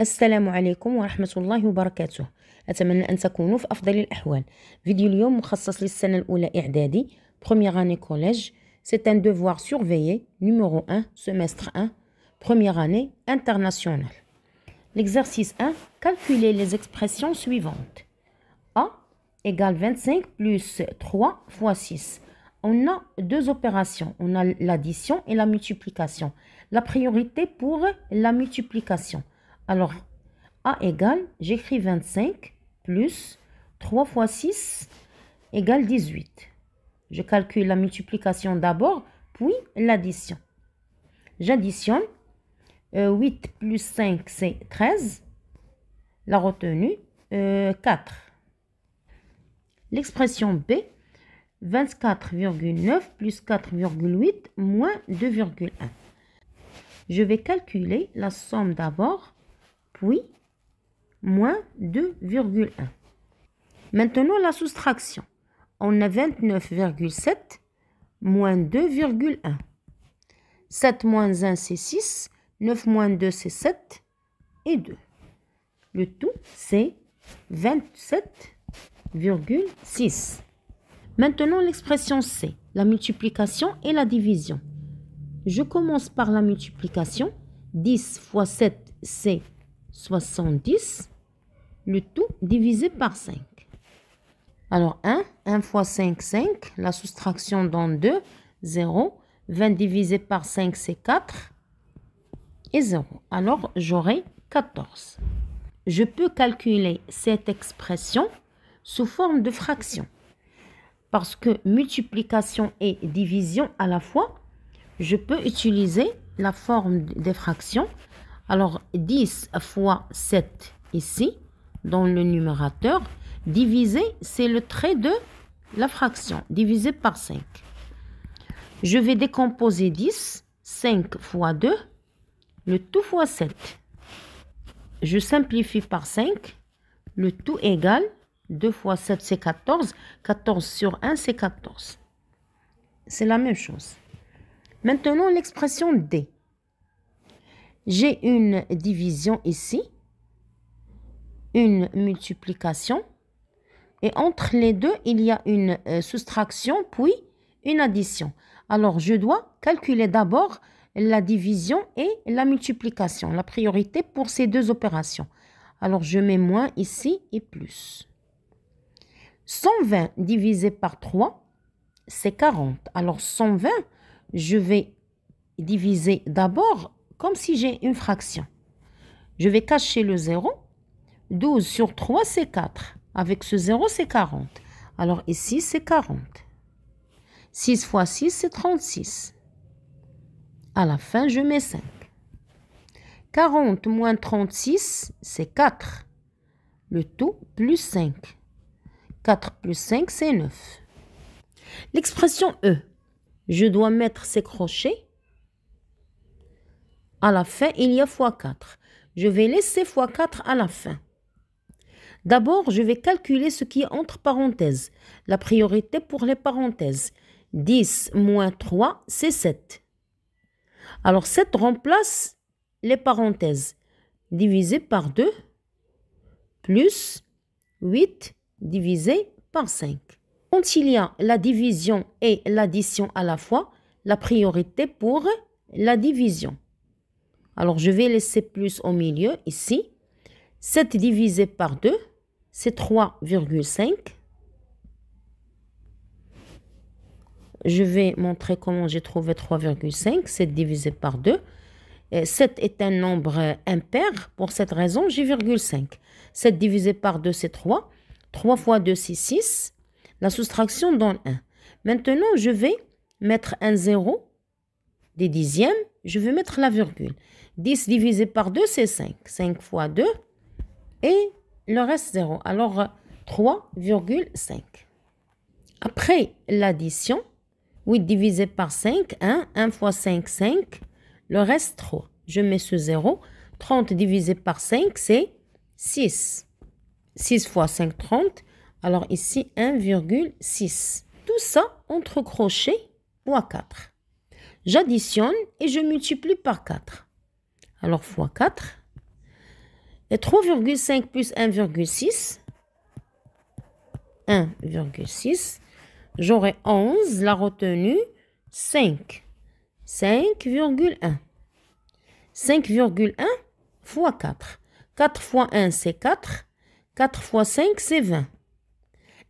السلام عليكم ورحمة الله وبركاته. أتمنى أن تكونوا في أفضل الأحوال. فيديو اليوم مخصص للسنة الأولى إعدادي Première année collège. C'est un devoir surveillé numéro 1 semestre 1 première année internationale. L'exercice 1, calculez les expressions suivantes. A égale 25 plus 3 fois 6. On a deux opérations. On a l'addition et la multiplication. La priorité pour la multiplication. Alors, A égale, j'écris 25 plus 3 fois 6 égale 18. Je calcule la multiplication d'abord, puis l'addition. J'additionne. 8 plus 5, c'est 13. La retenue, 4. L'expression B, 24,9 plus 4,8 moins 2,1. Je vais calculer la somme d'abord, puis moins 2,1. Maintenant, la soustraction. On a 29,7 moins 2,1. 7 moins 1, c'est 6. 9 moins 2, c'est 7. Et 2. Le tout, c'est 27,6. Maintenant, l'expression C, la multiplication et la division. Je commence par la multiplication. 10 fois 7, c'est 70. Le tout divisé par 5. Alors, 1 fois 5, 5. La soustraction donne 2, 0. 20 divisé par 5, c'est 4. Et 0. Alors, j'aurai 14. Je peux calculer cette expression sous forme de fraction. Parce que multiplication et division à la fois, je peux utiliser la forme des fractions. Alors, 10 fois 7 ici, dans le numérateur. Divisé, c'est le trait de la fraction, divisé par 5. Je vais décomposer 10, 5 fois 2, le tout fois 7. Je simplifie par 5, le tout égale 2 fois 7, c'est 14. 14 sur 1, c'est 14. C'est la même chose. Maintenant, l'expression D. J'ai une division ici, une multiplication. Et entre les deux, il y a une soustraction, puis une addition. Alors, je dois calculer d'abord la division et la multiplication. La priorité pour ces deux opérations. Alors, je mets moins ici et plus. 120 divisé par 3, c'est 40. Alors, 120, je vais diviser d'abord comme si j'ai une fraction. Je vais cacher le 0. 12 sur 3, c'est 4. Avec ce 0, c'est 40. Alors ici, c'est 40. 6 fois 6, c'est 36. À la fin, je mets 5. 40 moins 36, c'est 4. Le tout plus 5. 4 plus 5, c'est 9. L'expression E. Je dois mettre ces crochets. À la fin, il y a fois 4. Je vais laisser fois 4 à la fin. D'abord, je vais calculer ce qui est entre parenthèses. La priorité pour les parenthèses. 10 moins 3, c'est 7. Alors, 7 remplace les parenthèses. Divisé par 2, plus 8 divisé par 5. Quand il y a la division et l'addition à la fois, la priorité pour la division. Alors, je vais laisser plus au milieu, ici. 7 divisé par 2, c'est 3,5. Je vais montrer comment j'ai trouvé 3,5. 7 divisé par 2. 7 est un nombre impair. Pour cette raison, j'ai 0,5. 7 divisé par 2, c'est 3. 3 fois 2, c'est 6. La soustraction donne 1. Maintenant, je vais mettre un 0 des dixièmes. Je vais mettre la virgule. 10 divisé par 2, c'est 5. 5 fois 2. Et le reste 0. Alors, 3,5. Après l'addition, 8 divisé par 5, 1. 1 fois 5, 5. Le reste 3. Je mets ce 0. 30 divisé par 5, c'est 6. 6 fois 5, 30. Alors ici, 1,6. Tout ça entre crochets fois 4. J'additionne et je multiplie par 4. Alors fois 4. Et 3,5 plus 1,6. 1,6. J'aurai 11, la retenue, 5. 5,1. 5,1 fois 4. 4 fois 1, c'est 4. 4 fois 5, c'est 20.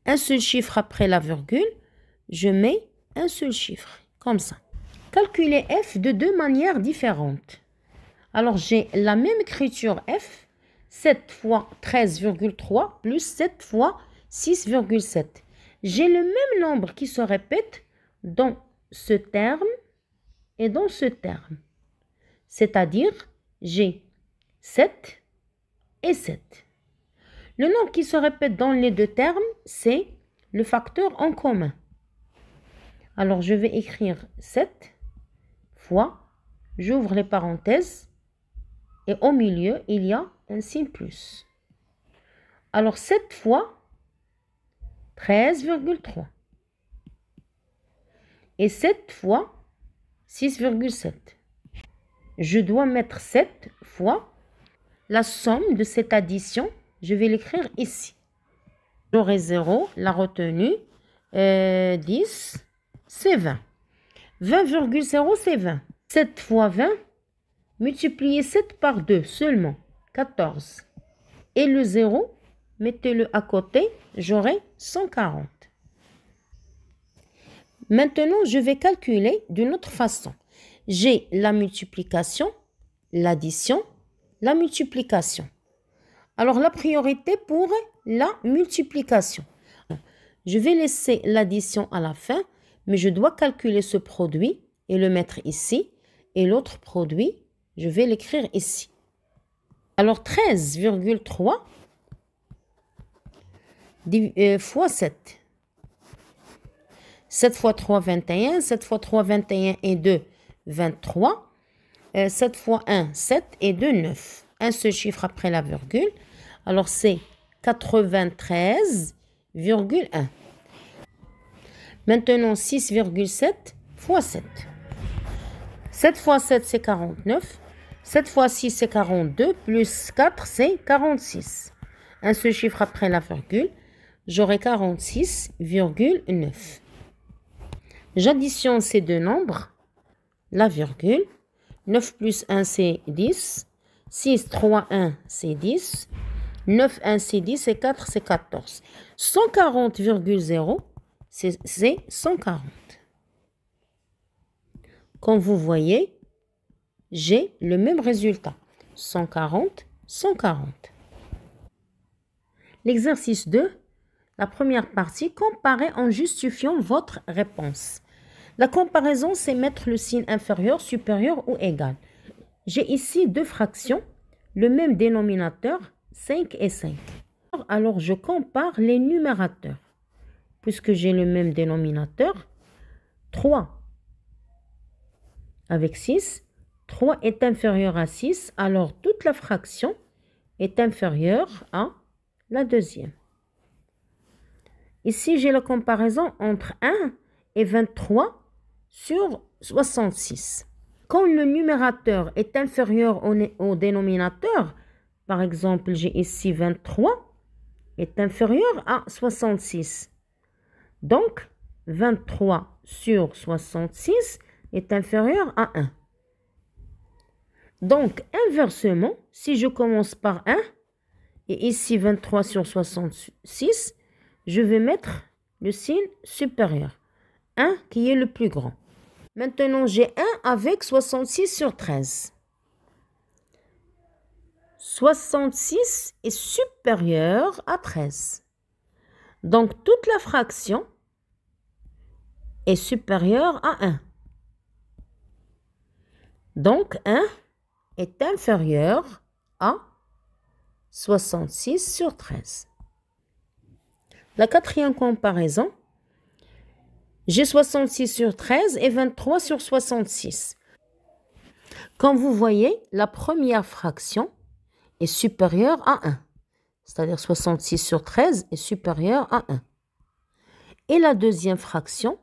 Un seul chiffre après la virgule, je mets un seul chiffre, comme ça. Calculer f de deux manières différentes. Alors, j'ai la même écriture f, 7 fois 13,3 plus 7 fois 6,7. J'ai le même nombre qui se répète dans ce terme et dans ce terme. C'est-à-dire, j'ai 7 et 7. Le nombre qui se répète dans les deux termes, c'est le facteur en commun. Alors, je vais écrire 7 fois, j'ouvre les parenthèses, et au milieu, il y a un signe plus. Alors, 7 fois 13,3. Et 7 fois 6,7. Je dois mettre 7 fois la somme de cette addition. Je vais l'écrire ici. J'aurai 0, la retenue, 10, c'est 20. 20,0, c'est 20. 7 fois 20, multipliez 7 par 2 seulement, 14. Et le 0, mettez-le à côté, j'aurai 140. Maintenant, je vais calculer d'une autre façon. J'ai la multiplication, l'addition, la multiplication. Alors, la priorité pour la multiplication. Je vais laisser l'addition à la fin, mais je dois calculer ce produit et le mettre ici. Et l'autre produit, je vais l'écrire ici. Alors, 13,3 fois 7. 7 fois 3, 21. 7 fois 3, 21 et 2, 23. 7 fois 1, 7 et 2, 9. Un seul chiffre après la virgule. Alors, c'est 93,1. Maintenant, 6,7 fois 7. 7 fois 7, c'est 49. 7 fois 6, c'est 42. Plus 4, c'est 46. Un seul chiffre après la virgule. J'aurai 46,9. J'additionne ces deux nombres. La virgule. 9 plus 1, c'est 10. 6, 3, 1, c'est 10. 9, 1, c'est 10. Et 4, c'est 14. 140,0, c'est 140. Comme vous voyez, j'ai le même résultat. 140, 140. L'exercice 2, la première partie, comparer en justifiant votre réponse. La comparaison, c'est mettre le signe inférieur, supérieur ou égal. J'ai ici deux fractions, le même dénominateur, 5 et 5. Alors, je compare les numérateurs. Puisque j'ai le même dénominateur, 3 avec 6. 3 est inférieur à 6, alors toute la fraction est inférieure à la deuxième. Ici, j'ai la comparaison entre 1 et 23 sur 66. Quand le numérateur est inférieur au dénominateur, par exemple, j'ai ici 23, est inférieur à 66. Donc, 23 sur 66 est inférieur à 1. Donc, inversement, si je commence par 1, et ici 23 sur 66, je vais mettre le signe supérieur. 1 qui est le plus grand. Maintenant, j'ai 1 avec 66 sur 13. 66 est supérieur à 13. Donc, toute la fraction est supérieure à 1. Donc, 1 est inférieur à 66 sur 13. La quatrième comparaison, j'ai 66 sur 13 et 23 sur 66. Comme vous voyez, la première fraction est supérieure à 1. C'est-à-dire 66 sur 13 est supérieure à 1. Et la deuxième fraction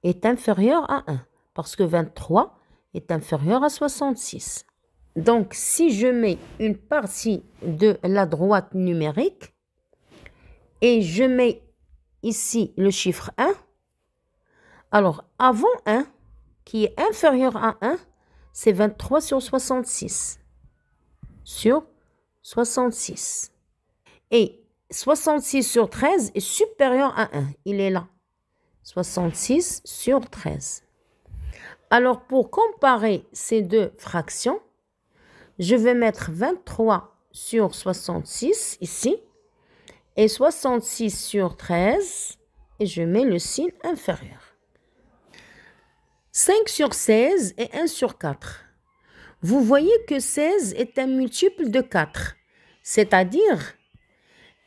est inférieure à 1. Parce que 23 est inférieur à 66. Donc, si je mets une partie de la droite numérique et je mets ici le chiffre 1, alors avant 1, qui est inférieur à 1, c'est 23 sur 66. Sur 66. Et 66 sur 13 est supérieur à 1. Il est là. 66 sur 13. Alors, pour comparer ces deux fractions, je vais mettre 23 sur 66 ici et 66 sur 13 et je mets le signe inférieur. 5 sur 16 et 1 sur 4. Vous voyez que 16 est un multiple de 4, c'est-à-dire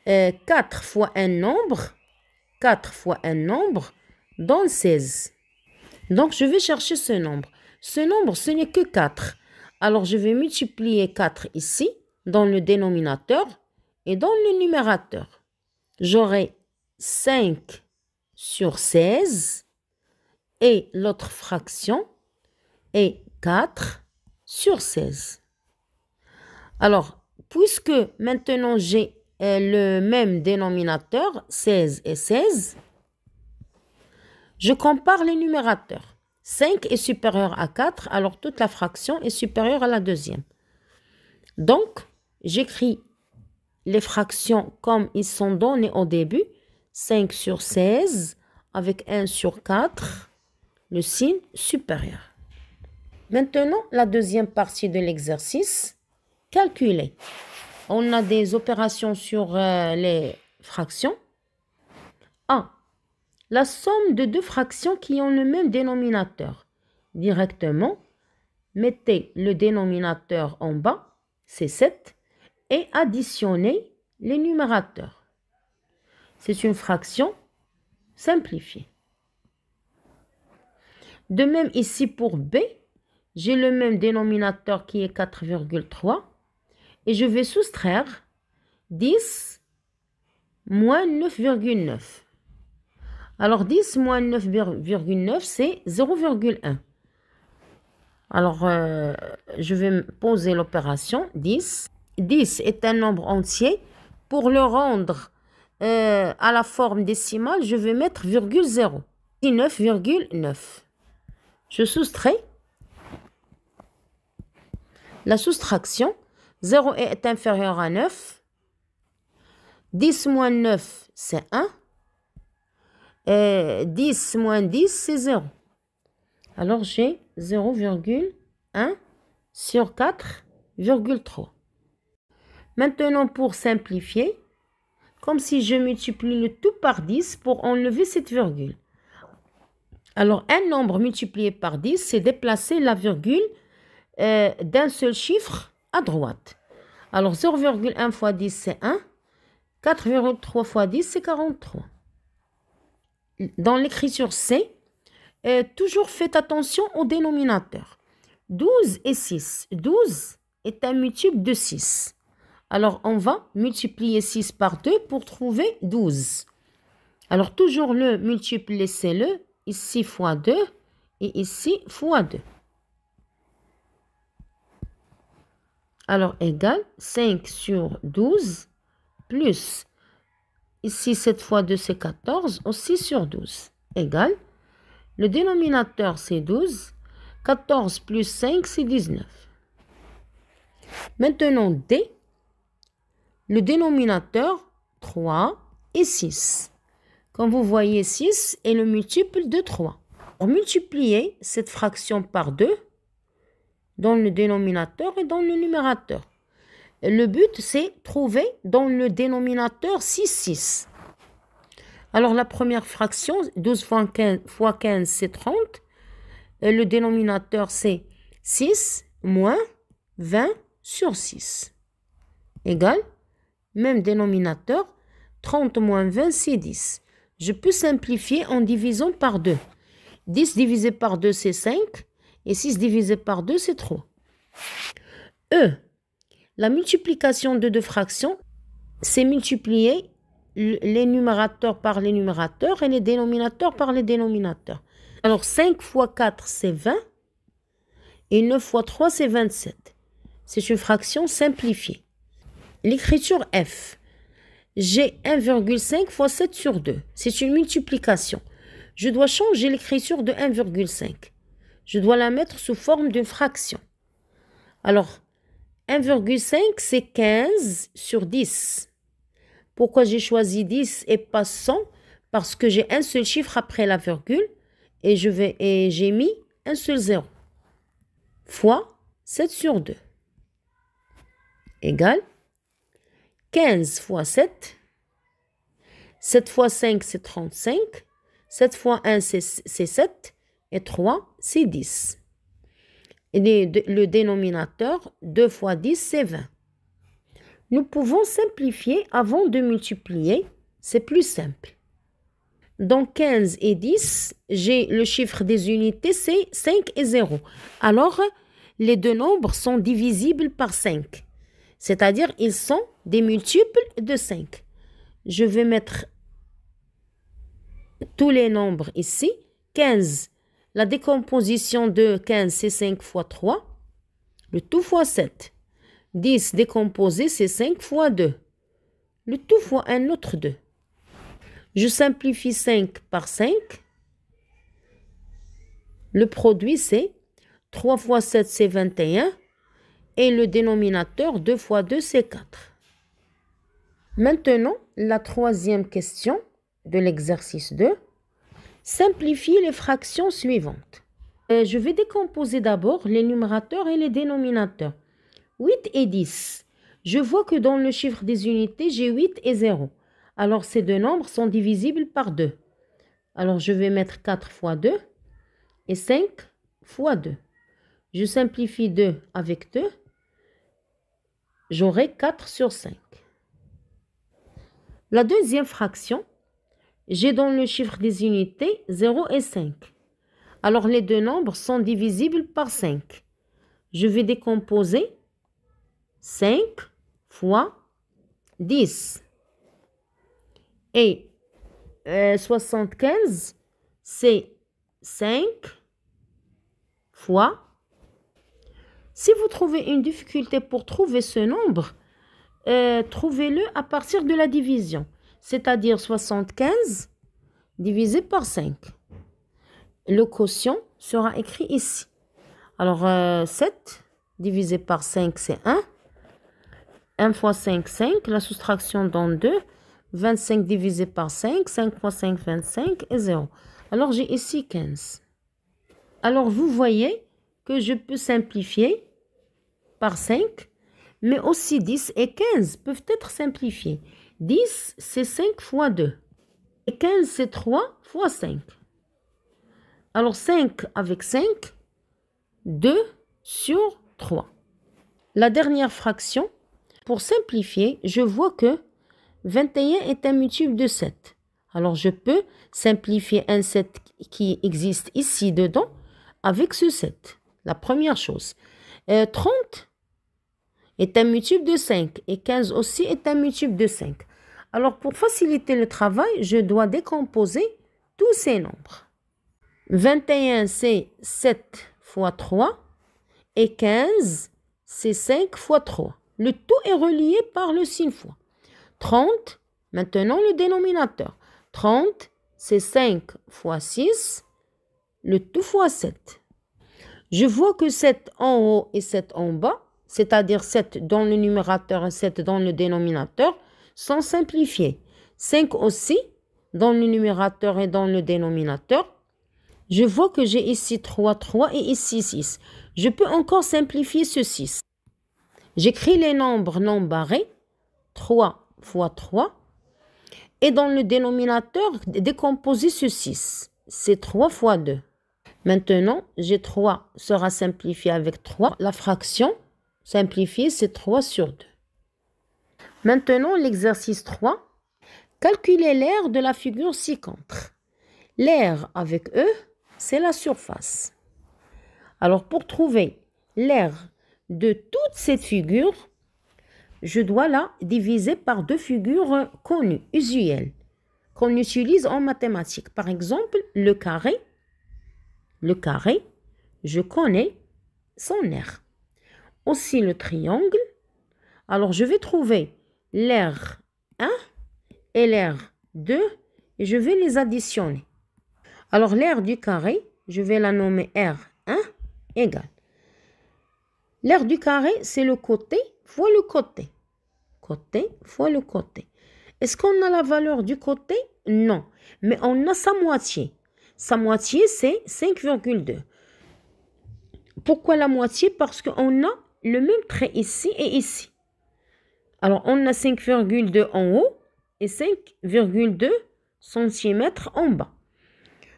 4 fois un nombre, 4 fois un nombre donne 16. Donc, je vais chercher ce nombre. Ce nombre, ce n'est que 4. Alors, je vais multiplier 4 ici, dans le dénominateur et dans le numérateur. J'aurai 5 sur 16 et l'autre fraction est 4 sur 16. Alors, puisque maintenant j'ai le même dénominateur, 16 et 16, je compare les numérateurs. 5 est supérieur à 4, alors toute la fraction est supérieure à la deuxième. Donc, j'écris les fractions comme ils sont donnés au début. 5 sur 16 avec 1 sur 4, le signe supérieur. Maintenant, la deuxième partie de l'exercice, calculer. On a des opérations sur les fractions. A. La somme de deux fractions qui ont le même dénominateur. Directement, mettez le dénominateur en bas, c'est 7, et additionnez les numérateurs. C'est une fraction simplifiée. De même ici pour B, j'ai le même dénominateur qui est 4,3 et je vais soustraire 10 moins 9,9. Alors 10 moins 9,9 c'est 0,1. Alors je vais poser l'opération 10. 10 est un nombre entier. Pour le rendre à la forme décimale, je vais mettre virgule 0. 9,9. Je soustrais. La soustraction, 0 est inférieur à 9. 10 moins 9, c'est 1. 10 moins 10, c'est 0. Alors, j'ai 0,1 sur 4,3. Maintenant, pour simplifier, comme si je multiplie le tout par 10 pour enlever cette virgule. Alors, un nombre multiplié par 10, c'est déplacer la virgule d'un seul chiffre à droite. Alors, 0,1 fois 10, c'est 1. 4,3 fois 10, c'est 43. Dans l'écriture C, toujours faites attention au dénominateur. 12 et 6. 12 est un multiple de 6. Alors, on va multiplier 6 par 2 pour trouver 12. Alors, toujours le multiple, laissez-le. Ici fois 2 et ici fois 2. Alors, égale 5 sur 12 plus, ici 7 fois 2 c'est 14, aussi sur 12, égale, le dénominateur c'est 12, 14 plus 5 c'est 19. Maintenant D, le dénominateur 3 et 6. Comme vous voyez, 6 est le multiple de 3. Pour multiplier cette fraction par 2, dans le dénominateur et dans le numérateur. Le but, c'est trouver dans le dénominateur 6, 6. Alors, la première fraction, 12 fois 15, c'est 30. Le dénominateur, c'est 6 moins 20 sur 6. Égal, même dénominateur, 30 moins 20, c'est 10. Je peux simplifier en divisant par 2. 10 divisé par 2, c'est 5. Et 6 divisé par 2, c'est 3. La multiplication de deux fractions, c'est multiplier les numérateurs par les numérateurs et les dénominateurs par les dénominateurs. Alors, 5 fois 4, c'est 20. Et 9 fois 3, c'est 27. c'est une fraction simplifiée. L'écriture F. J'ai 1,5 fois 7 sur 2. C'est une multiplication. Je dois changer l'écriture de 1,5. Je dois la mettre sous forme d'une fraction. Alors, 1,5, c'est 15 sur 10. Pourquoi j'ai choisi 10 et pas 100? Parce que j'ai un seul chiffre après la virgule et j'ai mis un seul 0. Fois 7 sur 2 égale 15 fois 7. 7 fois 5, c'est 35. 7 fois 1, c'est 7. Et 3, c'est 10. Et le dénominateur, 2 fois 10, c'est 20. Nous pouvons simplifier avant de multiplier. C'est plus simple. Dans 15 et 10, j'ai le chiffre des unités, c'est 5 et 0. Alors, les deux nombres sont divisibles par 5. C'est-à-dire, ils sont des multiples de 5. Je vais mettre tous les nombres ici. 15, la décomposition de 15, c'est 5 fois 3. Le tout fois 7. 10 décomposé, c'est 5 fois 2. Le tout fois un autre 2. Je simplifie 5 par 5. Le produit, c'est 3 fois 7, c'est 21. Et le dénominateur, 2 fois 2, c'est 4. Maintenant, la troisième question de l'exercice 2. Simplifier les fractions suivantes. Je vais décomposer d'abord les numérateurs et les dénominateurs. 8 et 10. Je vois que dans le chiffre des unités, j'ai 8 et 0. Alors, ces deux nombres sont divisibles par 2. Alors, je vais mettre 4 fois 2 et 5 fois 2. Je simplifie 2 avec 2. J'aurai 4 sur 5. La deuxième fraction, j'ai dans le chiffre des unités 0 et 5. Alors, les deux nombres sont divisibles par 5. Je vais décomposer 5 fois 10. Et 75, c'est 5 fois. Si vous trouvez une difficulté pour trouver ce nombre, trouvez-le à partir de la division. C'est-à-dire 75 divisé par 5. Le quotient sera écrit ici. Alors, 7 divisé par 5, c'est 1. 1 fois 5, 5. La soustraction donne 2. 25 divisé par 5. 5 fois 5, 25 et 0. Alors, j'ai ici 15. Alors, vous voyez que je peux simplifier par 5. Mais aussi 10 et 15 peuvent être simplifiés. 10, c'est 5 fois 2. Et 15, c'est 3 fois 5. Alors, 5 avec 5, 2 sur 3. La dernière fraction, pour simplifier, je vois que 21 est un multiple de 7. Alors, je peux simplifier un 7 qui existe ici dedans avec ce 7. La première chose. 30 est un multiple de 5 et 15 aussi est un multiple de 5. Alors, pour faciliter le travail, je dois décomposer tous ces nombres. 21, c'est 7 fois 3 et 15, c'est 5 fois 3. Le tout est relié par le signe fois. 30, maintenant le dénominateur. 30, c'est 5 fois 6, le tout fois 7. Je vois que 7 en haut et 7 en bas, c'est-à-dire 7 dans le numérateur et 7 dans le dénominateur, sont simplifiés. 5 aussi, dans le numérateur et dans le dénominateur. Je vois que j'ai ici 3, 3 et ici 6. Je peux encore simplifier ce 6. J'écris les nombres non barrés, 3 fois 3. Et dans le dénominateur, décomposer ce 6. C'est 3 fois 2. Maintenant, j'ai 3 sera simplifié avec 3. La fraction simplifiée, c'est 3 sur 2. Maintenant, l'exercice 3. Calculer l'aire de la figure ci-contre. L'aire avec E, c'est la surface. Alors, pour trouver l'aire de toute cette figure, je dois la diviser par deux figures connues, usuelles, qu'on utilise en mathématiques. Par exemple, le carré. Le carré, je connais son aire. aussi le triangle. Alors, je vais trouver l'aire 1 et l'aire 2 et je vais les additionner. Alors, l'aire du carré, je vais la nommer R1 égale. L'aire du carré, c'est le côté fois le côté. Côté fois le côté. Est-ce qu'on a la valeur du côté? Non. Mais on a sa moitié. Sa moitié, c'est 5,2. Pourquoi la moitié? Parce qu'on a le même trait ici et ici. Alors, on a 5,2 en haut et 5,2 cm en bas.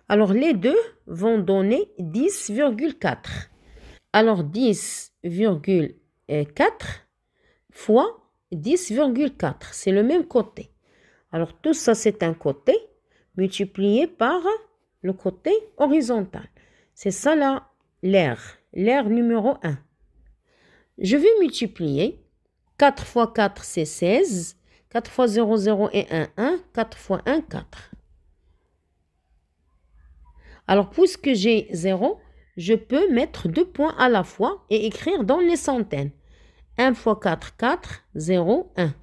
Alors, les deux vont donner 10,4. Alors, 10,4 fois 10,4, c'est le même côté. Alors, tout ça, c'est un côté multiplié par le côté horizontal. C'est ça là, l'aire numéro 1. Je vais multiplier. 4 fois 4, c'est 16. 4 fois 0, 0 et 1, 1. 4 fois 1, 4. Alors, puisque j'ai 0, je peux mettre 2 points à la fois et écrire dans les centaines. 1 fois 4, 4, 0, 1.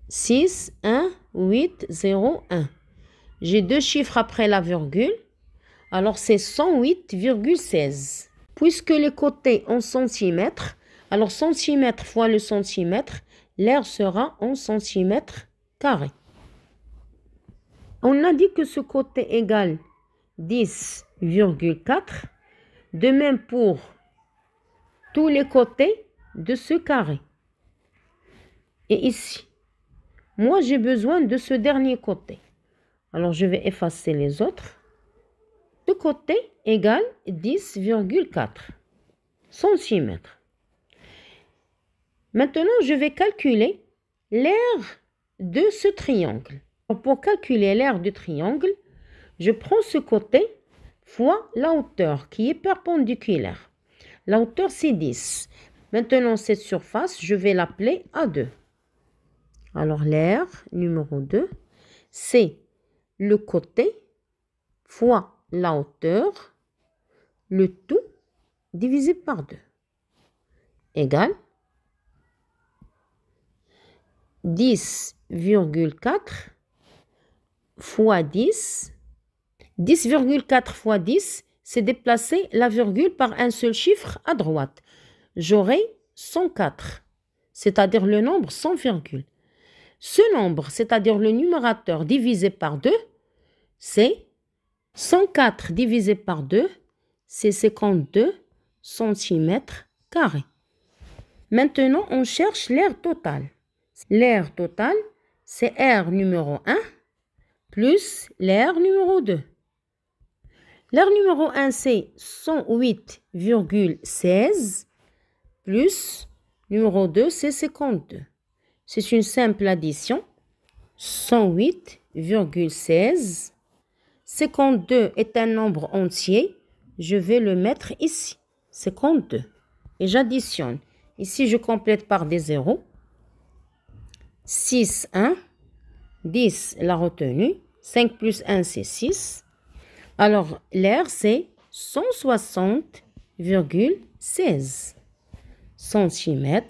6, 1, 8, 0, 1. J'ai deux chiffres après la virgule. Alors, c'est 108,16. Puisque les côtés en centimètres, alors centimètre fois le centimètre, l'aire sera en centimètres carrés. On a dit que ce côté égale 10,4. De même pour tous les côtés de ce carré. Et ici, moi j'ai besoin de ce dernier côté. Alors je vais effacer les autres. Ce côté égale 10,4 cm. Maintenant, je vais calculer l'aire de ce triangle. Pour calculer l'aire du triangle, je prends ce côté fois la hauteur qui est perpendiculaire. La hauteur, c'est 10. Maintenant, cette surface, je vais l'appeler A2. Alors, l'aire numéro 2, c'est le côté fois la hauteur, le tout divisé par 2, égale 10,4 fois 10. 10,4 fois 10, c'est déplacer la virgule par un seul chiffre à droite. J'aurai 104, c'est-à-dire le nombre sans virgule. Ce nombre, c'est-à-dire le numérateur divisé par 2, c'est 104 divisé par 2, c'est 52 cm². Maintenant, on cherche l'aire totale. L'aire totale, c'est R numéro 1 plus l'aire numéro 2. L'aire numéro 1, c'est 108,16 plus numéro 2, c'est 52. C'est une simple addition. 108,16. 52 est un nombre entier. Je vais le mettre ici. 52. Et j'additionne. Ici, je complète par des zéros. 6, 1. 10, la retenue. 5 plus 1, c'est 6. Alors, l'aire, c'est 160,16 cm².